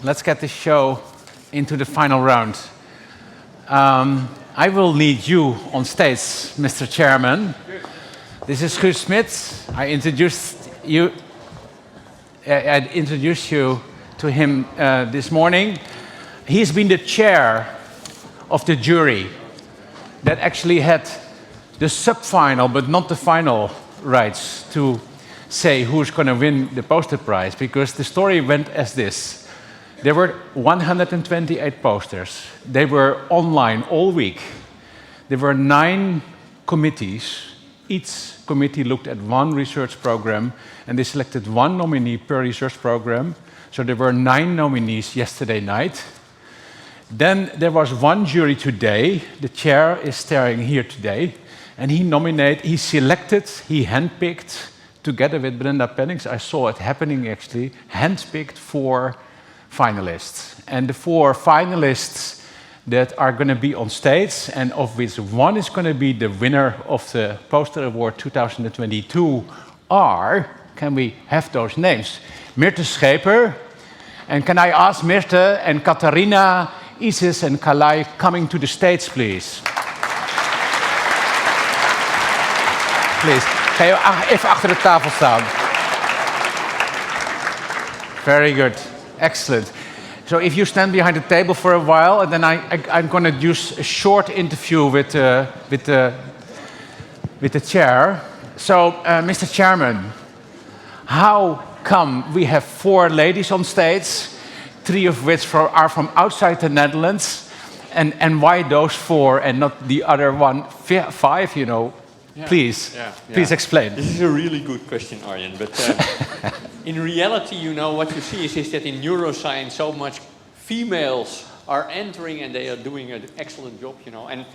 let's get the show into the final round. I will lead you on stage, Mr. Chairman. This is Guus Smit. I introduced you to him this morning. He's been the chair of the jury that actually had the sub-final, but not the final rights to say who's going to win the poster prize, because the story went as this. There were 128 posters. They were online all week. There were 9 committees. Each committee looked at one research program, and they selected one nominee per research program. So there were 9 nominees yesterday night. Then there was one jury today. The chair is staring here today, and he handpicked, together with Brenda Pennings, I saw it happening actually, handpicked 4 finalists. And the 4 finalists that are going to be on stage, and of which one is going to be the winner of the Poster Award 2022, are, can we have those names? Mirte Scheper, and can I ask Mirte and Katharina, Isis and Kayleigh coming to the stage, please? Please. Ga je even achter de tafel staan. Very good. Excellent. So if you stand behind the table for a while, and then I'm going to use a short interview with the chair. So, Mr. Chairman, how come we have 4 ladies on stage, 3 of which are from outside the Netherlands, and why those 4 and not the other 5, you know? Yeah. Please explain. This is a really good question, Arjen. But in reality, you know, what you see is that in neuroscience, so much females are entering, and they are doing an excellent job, you know. And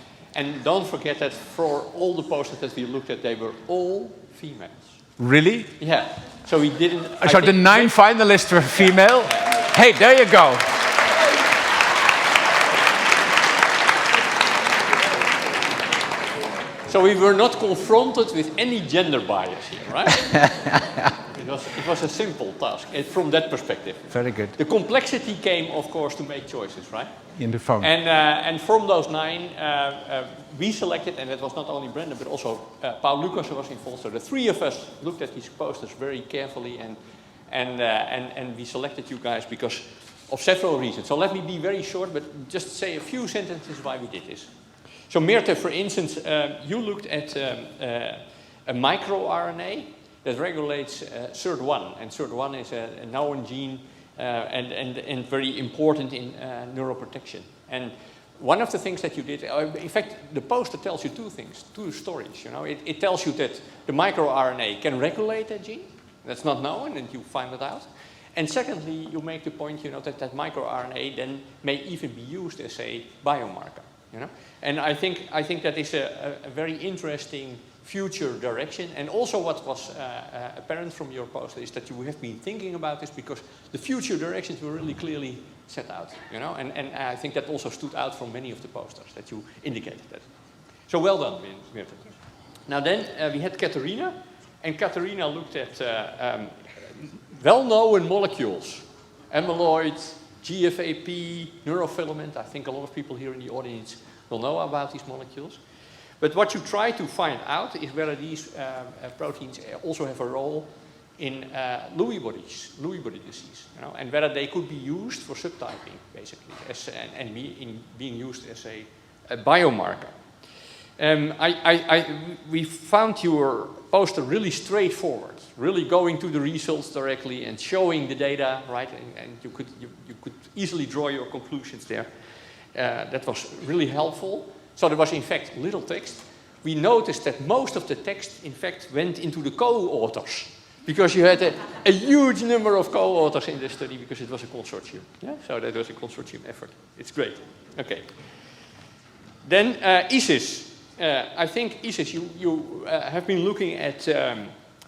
don't forget that for all the posters that we looked at, they were all females. Really? Yeah. So we didn't. So the 9 finalists were female. Yeah. Hey, there you go. So we were not confronted with any gender bias here, right? It was a simple task from that perspective. Very good. The complexity came, of course, to make choices, right? In the phone. And from those 9, we selected, and it was not only Brenda, but also Paul Lucas was involved. So the 3 of us looked at these posters very carefully, and we selected you guys because of several reasons. So let me be very short, but just say a few sentences why we did this. So Mirte, for instance, you looked at a microRNA that regulates SIRT1, and SIRT1 is a known gene and very important in neuroprotection. And one of the things that you did, in fact, the poster tells you 2 stories. You know, it tells you that the microRNA can regulate that gene. That's not known, and you find it out. And secondly, you make the point, you know, that microRNA then may even be used as a biomarker. You know? And I think that is a very interesting future direction. And also what was apparent from your poster is that you have been thinking about this because the future directions were really clearly set out. You know? And I think that also stood out from many of the posters that you indicated that. So well done, Mirte. Now then, we had Katharina. And Katharina looked at well-known molecules. Amyloid, GFAP, neurofilament. I think a lot of people here in the audience will know about these molecules. But what you try to find out is whether these proteins also have a role in Lewy body disease, you know, and whether they could be used for subtyping, basically, and being used as a biomarker. We found your poster really straightforward, really going to the results directly and showing the data, right? And you could easily draw your conclusions there. That was really helpful. So there was, in fact, little text. We noticed that most of the text, in fact, went into the co-authors, because you had a huge number of co-authors in this study because it was a consortium. Yeah? So that was a consortium effort. It's great. Okay. Then Isis. I think, Isis, you have been looking at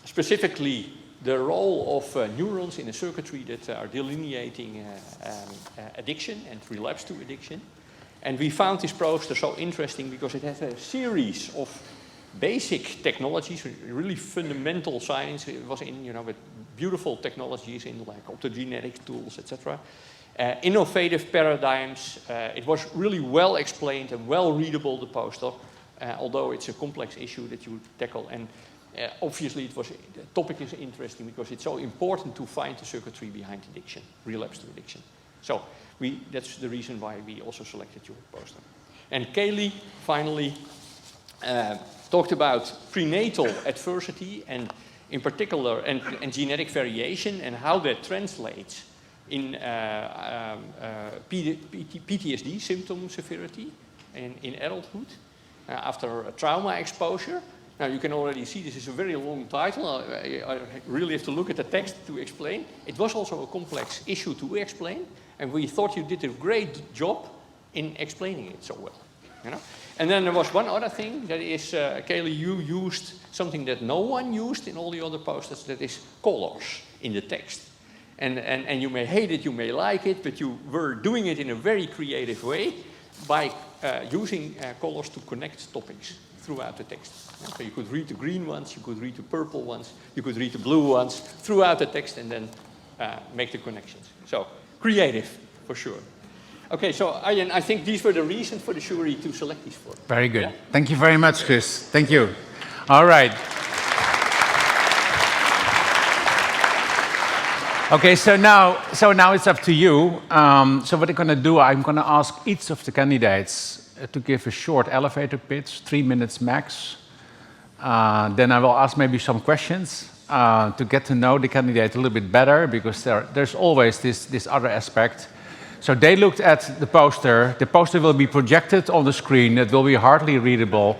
specifically the role of neurons in a circuitry that are delineating addiction and relapse to addiction. And we found this poster so interesting because it has a series of basic technologies, really fundamental science. It was in, you know, with beautiful technologies in like optogenetic tools, etc. innovative paradigms. It was really well explained and well readable, the poster, although it's a complex issue that you tackle. And obviously, the topic is interesting because it's so important to find the circuitry behind addiction, relapse to addiction. So that's the reason why we also selected your poster. And Kayleigh finally talked about prenatal adversity and in particular and genetic variation and how that translates in PTSD symptom severity in adulthood after a trauma exposure. Now you can already see this is a very long title. I really have to look at the text to explain. It was also a complex issue to explain, and we thought you did a great job in explaining it so well. You know? And then there was one other thing, that is, Kayleigh, you used something that no one used in all the other posters, that is colors in the text. And you may hate it, you may like it, but you were doing it in a very creative way by using colors to connect topics throughout the text. So you could read the green ones, you could read the purple ones, you could read the blue ones throughout the text and then make the connections. So creative, for sure. Okay, so Arjen, I think these were the reasons for the jury to select these four. Very good. Yeah? Thank you very much, Chris. Thank you. All right. Okay, so now it's up to you. So what I'm going to do, I'm going to ask each of the candidates to give a short elevator pitch, 3 minutes max. Then I will ask maybe some questions to get to know the candidate a little bit better, because there's always this other aspect. So they looked at the poster. The poster will be projected on the screen. It will be hardly readable.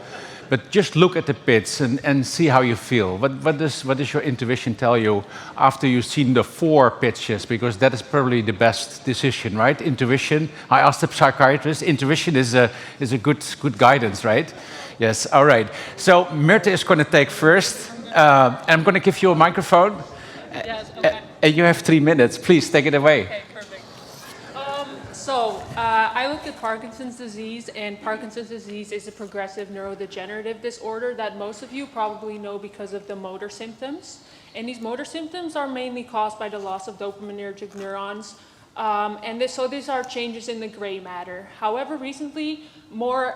But just look at the pitch and see how you feel. What does your intuition tell you after you've seen the 4 pitches? Because that is probably the best decision, right? Intuition. I asked the psychiatrist. Intuition is a good guidance, right? Yes. All right. So Mirte is going to take first. I'm going to give you a microphone. Yes. Okay. And you have 3 minutes. Please take it away. Okay. I looked at Parkinson's disease, and Parkinson's disease is a progressive neurodegenerative disorder that most of you probably know because of the motor symptoms. And these motor symptoms are mainly caused by the loss of dopaminergic neurons. So these are changes in the gray matter. However, recently, more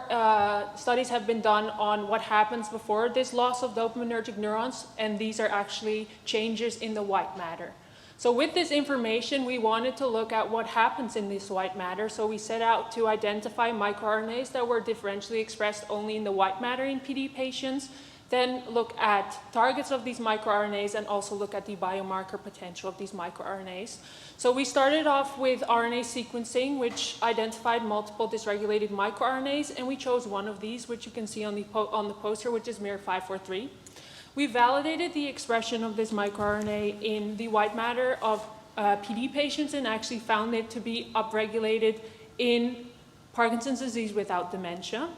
studies have been done on what happens before this loss of dopaminergic neurons, and these are actually changes in the white matter. So with this information, we wanted to look at what happens in this white matter. So we set out to identify microRNAs that were differentially expressed only in the white matter in PD patients, then look at targets of these microRNAs and also look at the biomarker potential of these microRNAs. So we started off with RNA sequencing, which identified multiple dysregulated microRNAs, and we chose one of these, which you can see on the poster, which is MIR543. We validated the expression of this microRNA in the white matter of PD patients and actually found it to be upregulated in Parkinson's disease without dementia.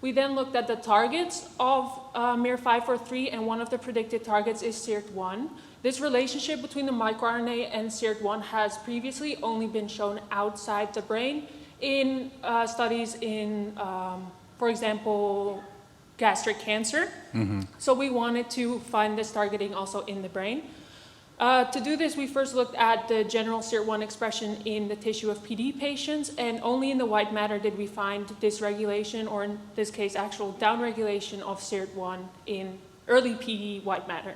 We then looked at the targets of MIR543, and one of the predicted targets is SIRT1. This relationship between the microRNA and SIRT1 has previously only been shown outside the brain in studies in, for example, gastric cancer. Mm-hmm. So we wanted to find this targeting also in the brain. To do this, we first looked at the general SIRT1 expression in the tissue of PD patients, and only in the white matter did we find dysregulation, or in this case, actual downregulation of SIRT1 in early PD white matter.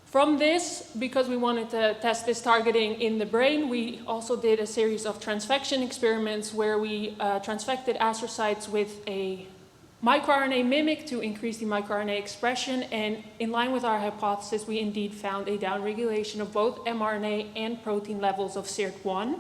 From this, because we wanted to test this targeting in the brain, we also did a series of transfection experiments where we transfected astrocytes with a microRNA mimic to increase the microRNA expression, and in line with our hypothesis, we indeed found a downregulation of both mRNA and protein levels of SIRT1,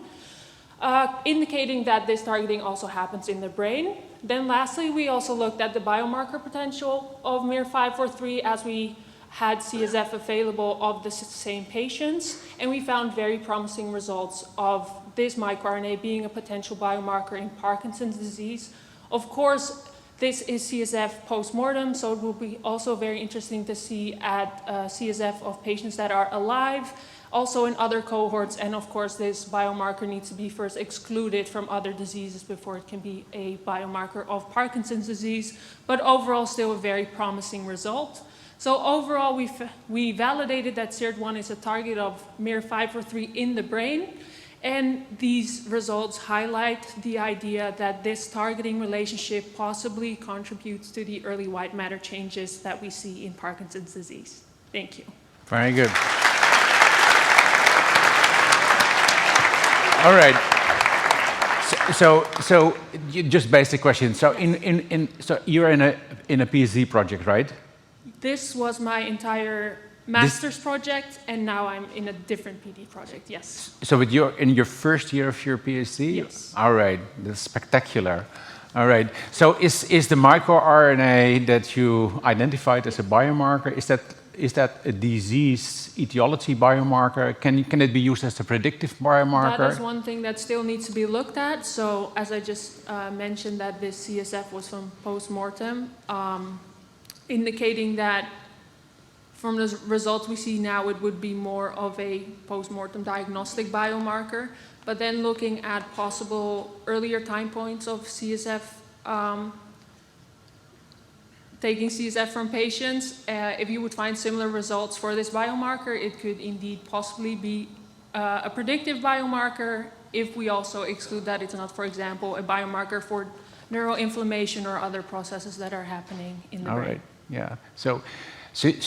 indicating that this targeting also happens in the brain. Then lastly, we also looked at the biomarker potential of MIR543 as we had CSF available of the same patients, and we found very promising results of this microRNA being a potential biomarker in Parkinson's disease. Of course, this is CSF post-mortem, so it will be also very interesting to see at CSF of patients that are alive, also in other cohorts, and of course this biomarker needs to be first excluded from other diseases before it can be a biomarker of Parkinson's disease, but overall still a very promising result. So overall we validated that SIRT1 is a target of MIR543 in the brain, And these results highlight the idea that this targeting relationship possibly contributes to the early white matter changes that we see in Parkinson's disease. Thank you. Very good. All right. So just basic question. So so you're in a PhD project, right? This was my entire master's project, and now I'm in a different PD project, yes. So you're in your first year of your PhD? Yes. All right, that's spectacular. All right, so is the microRNA that you identified as a biomarker, is that a disease etiology biomarker? Can it be used as a predictive biomarker? That is one thing that still needs to be looked at. So as I just mentioned, that this CSF was from post-mortem, indicating that from the results we see now, it would be more of a post-mortem diagnostic biomarker. But then looking at possible earlier time points of CSF, taking CSF from patients, if you would find similar results for this biomarker, it could indeed possibly be a predictive biomarker if we also exclude that it's not, for example, a biomarker for neuroinflammation or other processes that are happening in the brain. All right, yeah. So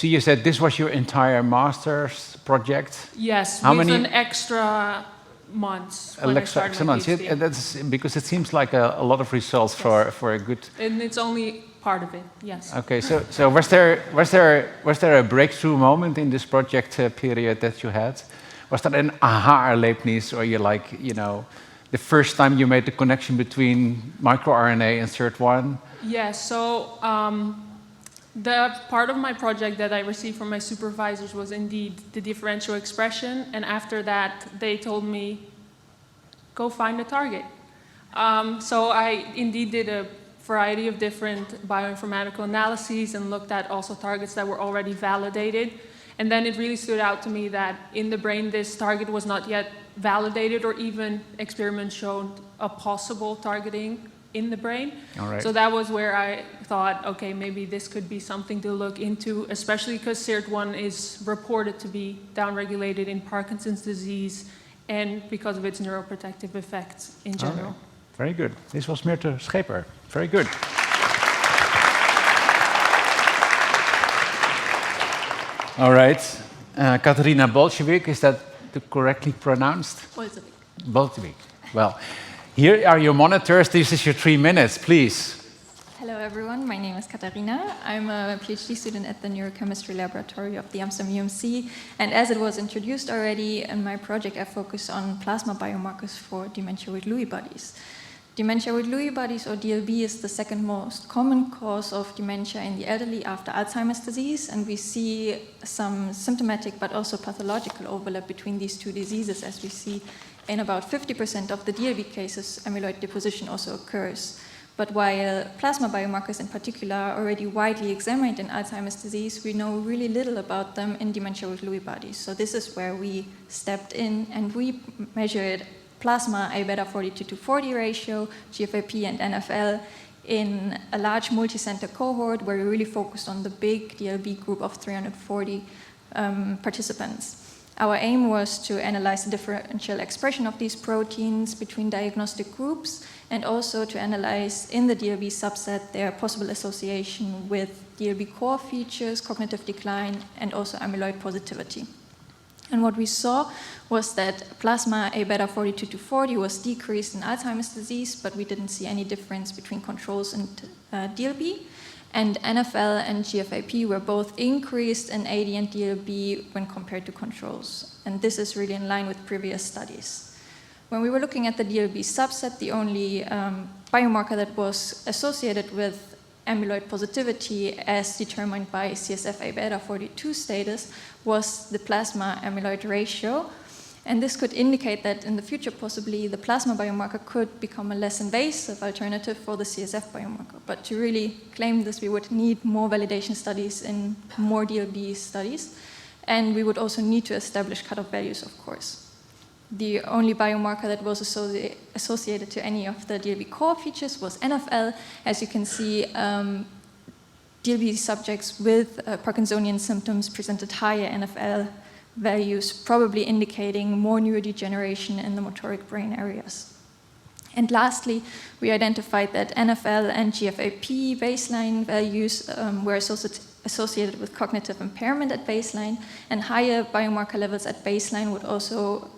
you said this was your entire master's project? Yes, How with many an extra months when I started my months. PhD. That's because it seems like a lot of results for a good. And it's only part of it, yes. Okay, so was there a breakthrough moment in this project period that you had? Was that an aha-erlebnis, or the first time you made the connection between microRNA and SIRT1? Yes, so the part of my project that I received from my supervisors was indeed the differential expression, and after that they told me, go find a target. So I indeed did a variety of different bioinformatical analyses and looked at also targets that were already validated. And then it really stood out to me that in the brain this target was not yet validated, or even experiments showed a possible targeting in the brain. All right. So that was where I thought, okay, maybe this could be something to look into, especially because SIRT1 is reported to be downregulated in Parkinson's disease and because of its neuroprotective effects in general. Right. Very good. This was Mirte Scheper. Very good. All right. Katharina Bolsewig, is that correctly pronounced? Bolsewig. Bolsewig. Well, here are your monitors. This is your 3 minutes, please. Hello, everyone. My name is Katharina. I'm a PhD student at the Neurochemistry Laboratory of the Amsterdam UMC. And as it was introduced already, in my project I focus on plasma biomarkers for dementia with Lewy bodies. Dementia with Lewy bodies, or DLB, is the second most common cause of dementia in the elderly after Alzheimer's disease, and we see some symptomatic but also pathological overlap between these two diseases, as we see in about 50% of the DLB cases, amyloid deposition also occurs. But while plasma biomarkers in particular are already widely examined in Alzheimer's disease, we know really little about them in dementia with Lewy bodies. So this is where we stepped in, and we measured plasma A-beta 42/40 ratio, GFAP and NFL in a large multi-center cohort where we really focused on the big DLB group of 340 participants. Our aim was to analyze the differential expression of these proteins between diagnostic groups, and also to analyze in the DLB subset their possible association with DLB core features, cognitive decline, and also amyloid positivity. And what we saw was that plasma A-beta 42/40 was decreased in Alzheimer's disease, but we didn't see any difference between controls and DLB. And NFL and GFAP were both increased in AD and DLB when compared to controls. And this is really in line with previous studies. When we were looking at the DLB subset, the only biomarker that was associated with amyloid positivity as determined by CSF A-beta 42 status was the plasma amyloid ratio. And this could indicate that in the future, possibly, the plasma biomarker could become a less invasive alternative for the CSF biomarker. But to really claim this, we would need more validation studies in more DLB studies. And we would also need to establish cutoff values, of course. The only biomarker that was associated to any of the DLB core features was NFL. As you can see, DLB subjects with Parkinsonian symptoms presented higher NFL values, probably indicating more neurodegeneration in the motoric brain areas. And lastly, we identified that NFL and GFAP baseline values were associated with cognitive impairment at baseline, and higher biomarker levels at baseline would also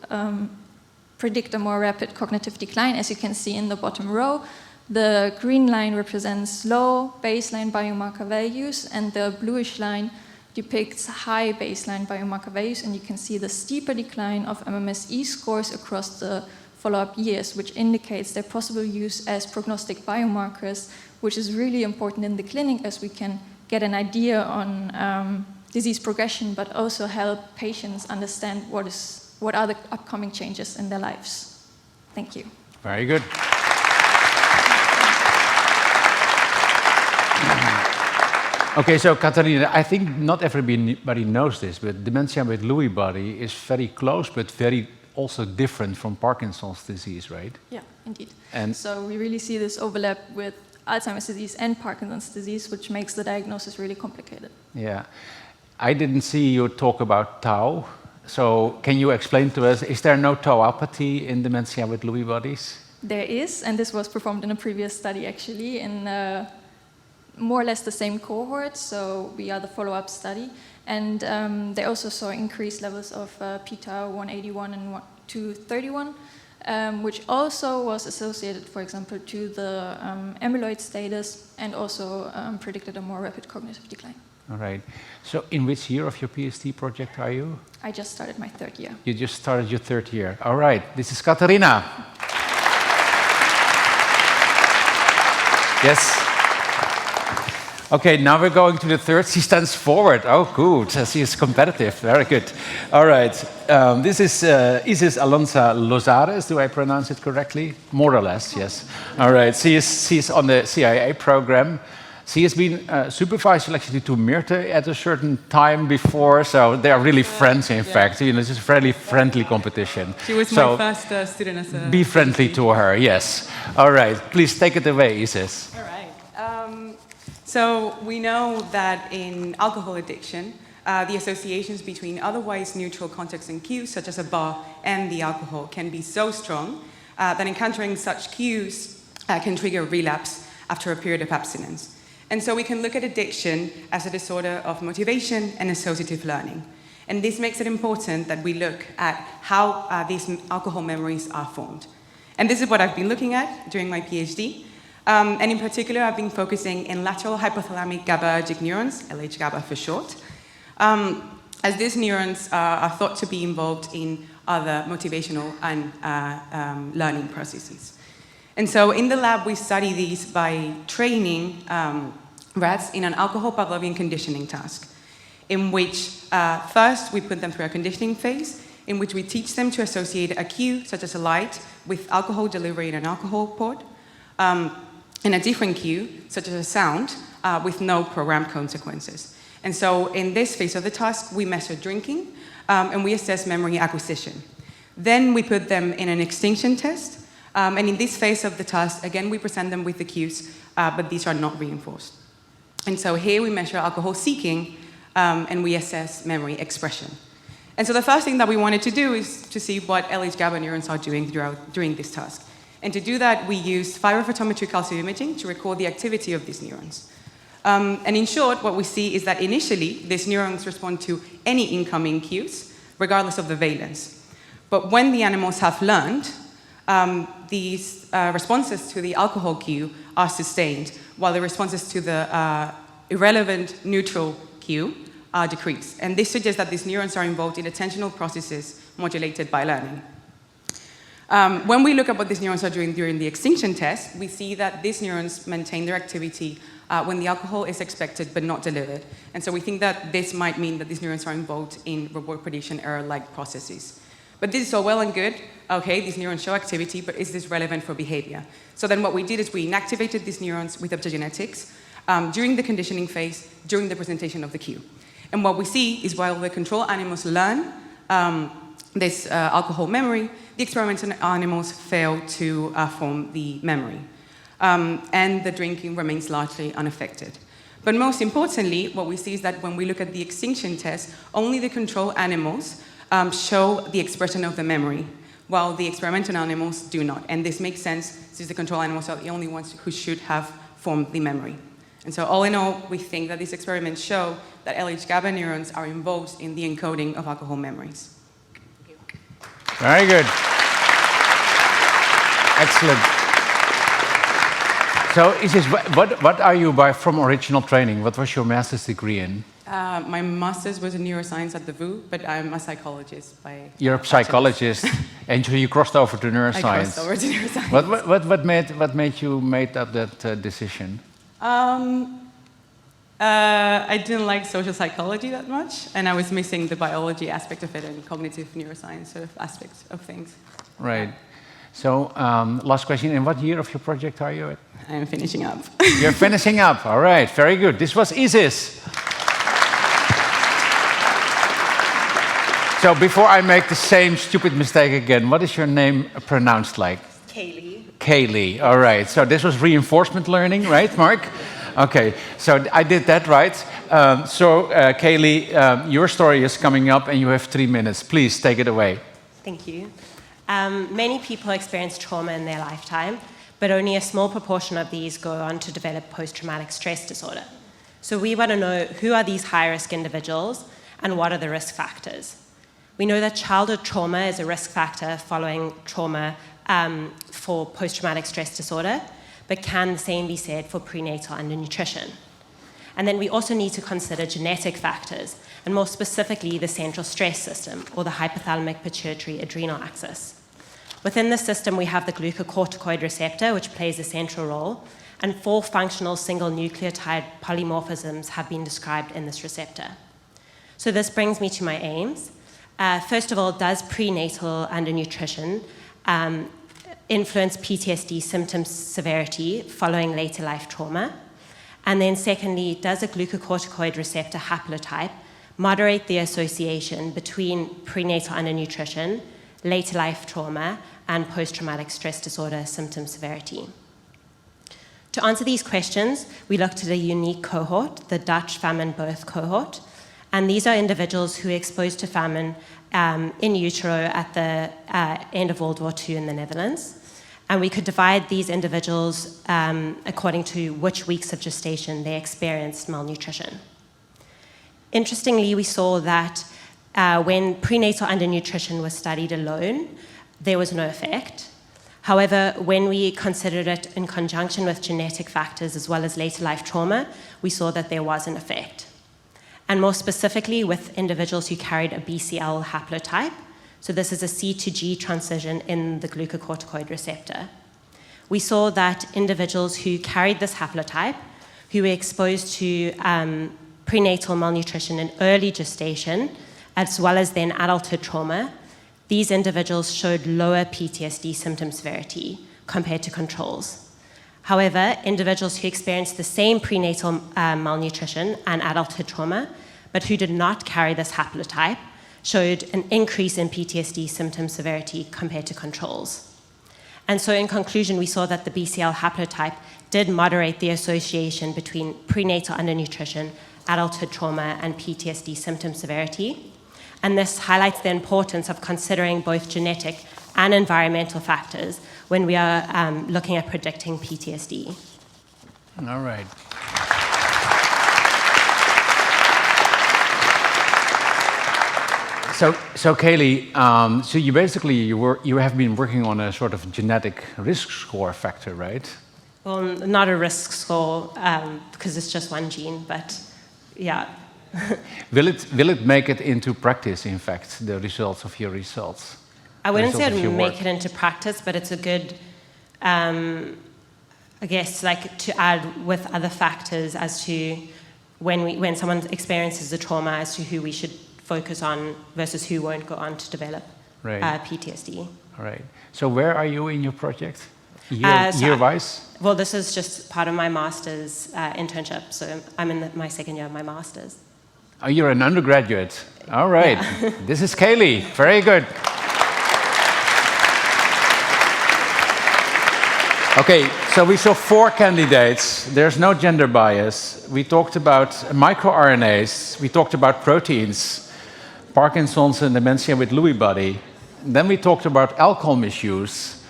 predict a more rapid cognitive decline. As you can see in the bottom row, the green line represents low baseline biomarker values, and the bluish line depicts high baseline biomarker values, and you can see the steeper decline of MMSE scores across the follow-up years, which indicates their possible use as prognostic biomarkers, which is really important in the clinic as we can get an idea on disease progression, but also help patients understand what are the upcoming changes in their lives. Thank you. Very good. Okay, so Katharina, I think not everybody knows this, but dementia with Lewy body is very close, but very also different from Parkinson's disease, right? Yeah, indeed. And so we really see this overlap with Alzheimer's disease and Parkinson's disease, which makes the diagnosis really complicated. Yeah. I didn't see you talk about tau. So can you explain to us, is there no tauopathy in dementia with Lewy bodies? There is, and this was performed in a previous study actually, in more or less the same cohort, so we are the follow-up study. And they also saw increased levels of p-tau 181 and 231, which also was associated, for example, to the amyloid status, and also predicted a more rapid cognitive decline. All right. So in which year of your PhD project are you? I just started my third year. You just started your third year. All right. This is Katharina. Yes. Okay, now we're going to the third. She stands forward. Oh, good. She is competitive. Very good. All right. This is Alonso-Lozares. Do I pronounce it correctly? More or less, yes. All right. She's on the CIA program. She has been supervisor actually to Mirte at a certain time before, so they are really friends, in fact. You know, it's a fairly friendly competition. She was my first student as a... Be friendly to her, yes. All right. Please take it away, Isis. All right. So we know that in alcohol addiction, the associations between otherwise neutral contexts and cues, such as a bar and the alcohol, can be so strong that encountering such cues can trigger relapse after a period of abstinence. And so we can look at addiction as a disorder of motivation and associative learning. And this makes it important that we look at how these alcohol memories are formed. And this is what I've been looking at during my PhD. And in particular, I've been focusing in lateral hypothalamic GABAergic neurons, LH-GABA for short, as these neurons are thought to be involved in other motivational and learning processes. And so in the lab, we study these by training rats in an alcohol Pavlovian conditioning task, in which first we put them through a conditioning phase, in which we teach them to associate a cue, such as a light, with alcohol delivery in an alcohol pod, and a different cue, such as a sound, with no programmed consequences. And so in this phase of the task, we measure drinking, and we assess memory acquisition. Then we put them in an extinction test, and in this phase of the task, again, we present them with the cues, but these are not reinforced. And so here we measure alcohol seeking, and we assess memory expression. And so the first thing that we wanted to do is to see what LH-GABA neurons are doing during this task. And to do that, we used pyrophotometry calcium imaging to record the activity of these neurons. And in short, what we see is that initially, these neurons respond to any incoming cues, regardless of the valence. But when the animals have learned, these responses to the alcohol cue are sustained, while the responses to the irrelevant neutral cue are decreased. And this suggests that these neurons are involved in attentional processes modulated by learning. When we look at what these neurons are doing during the extinction test, we see that these neurons maintain their activity when the alcohol is expected but not delivered. And so we think that this might mean that these neurons are involved in reward prediction error-like processes. But this is all well and good. Okay, these neurons show activity, but is this relevant for behavior? So then what we did is we inactivated these neurons with optogenetics during the conditioning phase, during the presentation of the cue. And what we see is while the control animals learn this alcohol memory, the experimental animals fail to form the memory. And the drinking remains largely unaffected. But most importantly, what we see is that when we look at the extinction test, only the control animals show the expression of the memory, while the experimental animals do not. And this makes sense since the control animals are the only ones who should have formed the memory. And so all in all, we think that these experiments show that LH-GABA neurons are involved in the encoding of alcohol memories. Very good. Excellent. So, Isis, what are you from original training? What was your master's degree in? My master's was in neuroscience at the VU, but I'm a psychologist by... You're a psychologist, and so you crossed over to neuroscience. I crossed over to neuroscience. What made you make that decision? I didn't like social psychology that much, and I was missing the biology aspect of it and cognitive neuroscience sort of aspects of things. Right. So, last question, in what year of your project are you at? I'm finishing up. You're finishing up, all right, very good. This was Isis. So, before I make the same stupid mistake again, what is your name pronounced like? Kayleigh. Kayleigh, all right. So, this was reinforcement learning, right, Mark? Okay, so I did that right. Kayleigh, your story is coming up and you have 3 minutes. Please take it away. Thank you. Many people experience trauma in their lifetime, but only a small proportion of these go on to develop post-traumatic stress disorder. So we want to know who are these high-risk individuals and what are the risk factors. We know that childhood trauma is a risk factor following trauma for post-traumatic stress disorder, but can the same be said for prenatal undernutrition? And then we also need to consider genetic factors, and more specifically the central stress system, or the hypothalamic pituitary adrenal axis. Within this system, we have the glucocorticoid receptor, which plays a central role, and 4 functional single nucleotide polymorphisms have been described in this receptor. So this brings me to my aims. First of all, does prenatal undernutrition influence PTSD symptom severity following later life trauma? And then secondly, does a glucocorticoid receptor haplotype moderate the association between prenatal undernutrition, later life trauma, and post-traumatic stress disorder symptom severity? To answer these questions, we looked at a unique cohort, the Dutch famine birth cohort, and these are individuals who were exposed to famine in utero at the end of World War II in the Netherlands. And we could divide these individuals according to which weeks of gestation they experienced malnutrition. Interestingly, we saw that when prenatal undernutrition was studied alone, there was no effect. However, when we considered it in conjunction with genetic factors as well as later life trauma, we saw that there was an effect. And more specifically, with individuals who carried a BCL haplotype, so this is a C to G transition in the glucocorticoid receptor. We saw that individuals who carried this haplotype, who were exposed to prenatal malnutrition in early gestation, as well as then adulthood trauma, these individuals showed lower PTSD symptom severity compared to controls. However, individuals who experienced the same prenatal malnutrition and adulthood trauma, but who did not carry this haplotype, showed an increase in PTSD symptom severity compared to controls. And so in conclusion, we saw that the BCL haplotype did moderate the association between prenatal undernutrition, adulthood trauma, and PTSD symptom severity. And this highlights the importance of considering both genetic and environmental factors when we are looking at predicting PTSD. All right. So Kayleigh, so you basically you have been working on a sort of genetic risk score factor, right? Well, not a risk score because it's just one gene, but yeah. Will it make it into practice? In fact, the results of your results. I wouldn't say it would make it into practice, but it's a good, I guess, like to add with other factors as to when someone experiences a trauma, as to who we should focus on versus who won't go on to develop PTSD. All right. So where are you in your project? Year-wise? Well, this is just part of my master's internship, so I'm in my second year of my master's. Oh, you're an undergraduate. All right. Yeah. This is Kayleigh. Very good. Okay, so we saw 4 candidates. There's no gender bias. We talked about microRNAs. We talked about proteins, Parkinson's and dementia with Lewy body. Then we talked about alcohol misuse.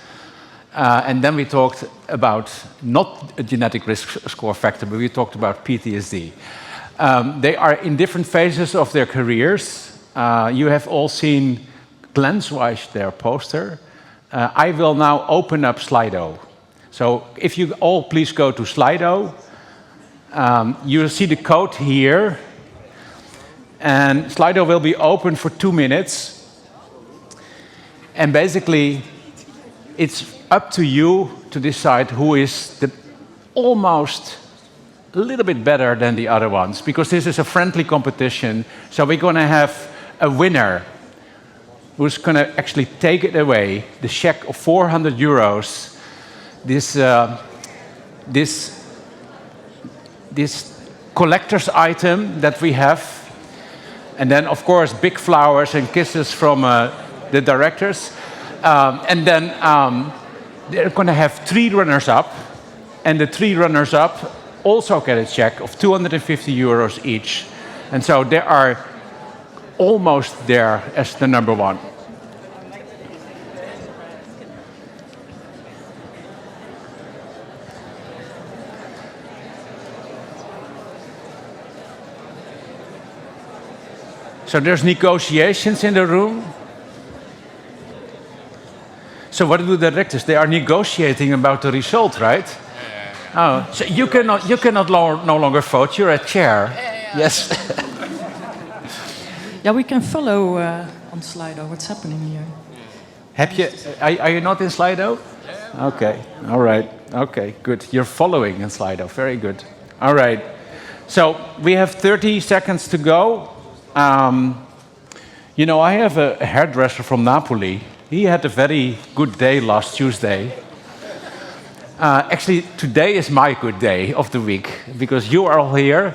And then we talked about not a genetic risk score factor, but we talked about PTSD. They are in different phases of their careers. You have all seen glance-wise their poster. I will now open up Slido. So if you all please go to Slido, you'll see the code here. And Slido will be open for 2 minutes. And basically, it's up to you to decide who is almost a little bit better than the other ones, because this is a friendly competition. So we're going to have a winner who's going to actually take it away, the check of 400 euros. This collector's item that we have. And then, of course, big flowers and kisses from the directors. And then they're going to have 3 runners-up. And the 3 runners-up also get a check of 250 euros each. And so they are almost there as the number 1. So there's negotiations in the room. So what do the directors? They are negotiating about the result, right? Oh, so you cannot no longer vote. You're a chair. Yes. Yeah, we can follow on Slido what's happening here. Are you not in Slido? Okay. All right. Okay. Good. You're following in Slido. Very good. All right. So we have 30 seconds to go. You know, I have a hairdresser from Napoli. He had a very good day last Tuesday. Actually, today is my good day of the week, because you are all here,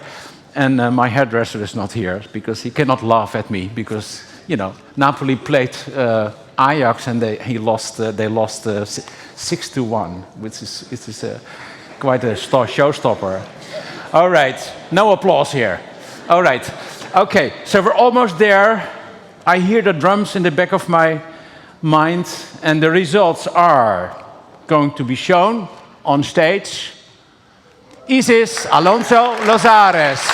and my hairdresser is not here, because he cannot laugh at me, because, you know, Napoli played Ajax, and they lost 6-1, which is quite a showstopper. All right, no applause here. All right. Okay, so we're almost there. I hear the drums in the back of my mind, and the results are going to be shown on stage. Isis Alonso-Lozares.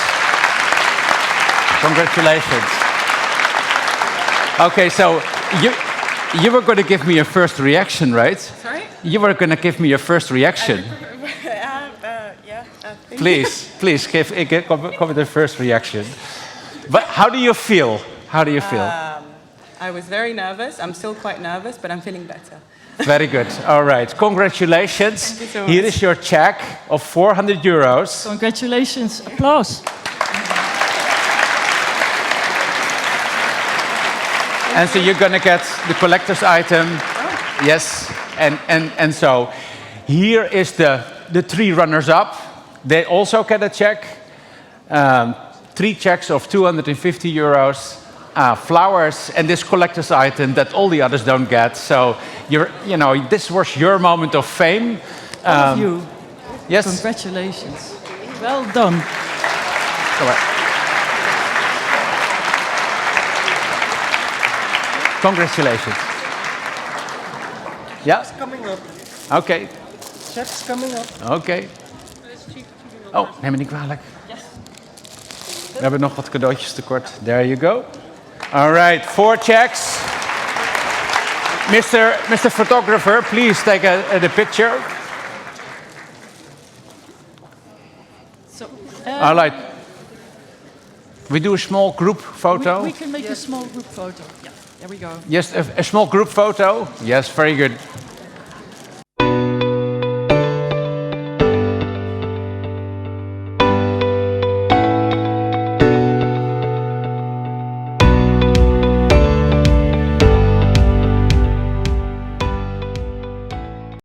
Congratulations. Okay, so you were going to give me a first reaction, right? Sorry? You were going to give me a first reaction. Please, come with the first reaction. But how do you feel? How do you feel? I was very nervous. I'm still quite nervous, but I'm feeling better. Very good. All right. Congratulations. Thank you so much. Here is your check of 400 euros. Congratulations. Applause. And so you're going to get the collector's item. Oh. Yes. And so here is the 3 runners-up. They also get a check. 3 checks of 250 euros, flowers, and this collector's item that all the others don't get. So this was your moment of fame. All of you. Yes. Congratulations. Well done. Congratulations. Yeah. It's coming up. Okay. Check's coming up. Okay. Oh, neem me niet kwalijk. We hebben nog wat cadeautjes tekort. There you go. All right, 4 checks. Mr. Photographer, please take the picture. So, All right. We do a small group photo. we can make a small group photo. Yeah, there we go. Yes, a small group photo. Yes, very good.